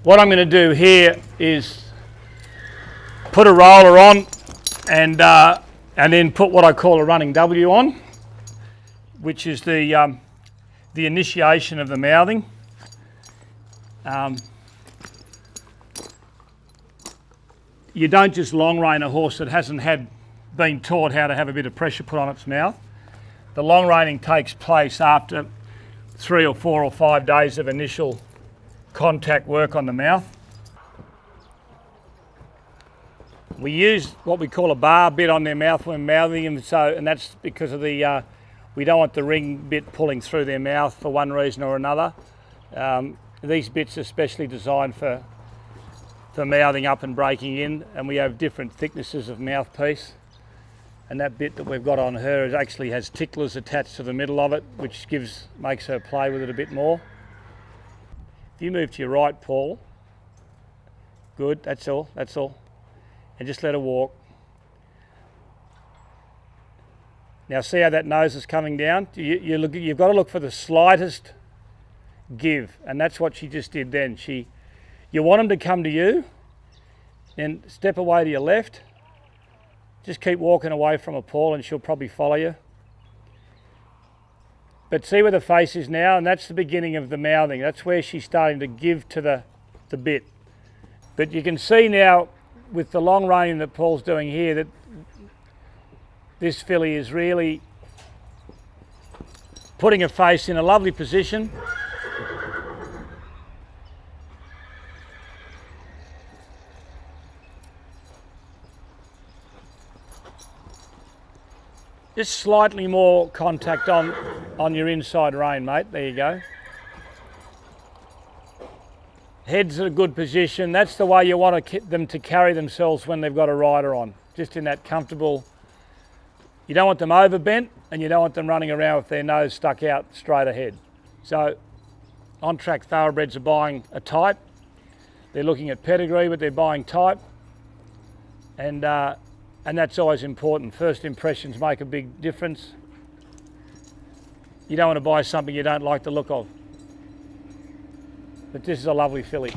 What I'm going to do here is put a roller on and then put what I call a running W on, which is the initiation of the mouthing. You don't just long rein a horse that hasn't been taught how to have a bit of pressure put on its mouth. The long reining takes place after 3 or 4 or 5 days of initial contact work on the mouth. We use what we call a bar bit on their mouth when mouthing them, and that's because of the we don't want the ring bit pulling through their mouth for one reason or another. These bits are specially designed for mouthing up and breaking in, and we have different thicknesses of mouthpiece. And that bit that we've got on her actually has ticklers attached to the middle of it, which makes her play with it a bit more. If you move to your right, Paul. Good, that's all. And just let her walk. Now see how that nose is coming down? You've got to look for the slightest give, and that's what she just did then. You want them to come to you, then step away to your left. Just keep walking away from her, Paul, and she'll probably follow you. But see where the face is now, and that's the beginning of the mouthing. That's where she's starting to give to the bit. But you can see now with the long reining that Paul's doing here that this filly is really putting her face in a lovely position. Just slightly more contact on your inside rein, mate. There you go. Head's at a good position. That's the way you want them to carry themselves when they've got a rider on. Just in that comfortable. You don't want them overbent, and you don't want them running around with their nose stuck out straight ahead. So, Ontrack thoroughbreds are buying a type. They're looking at pedigree, but they're buying type. And that's always important. First impressions make a big difference. You don't want to buy something you don't like the look of. But this is a lovely filly.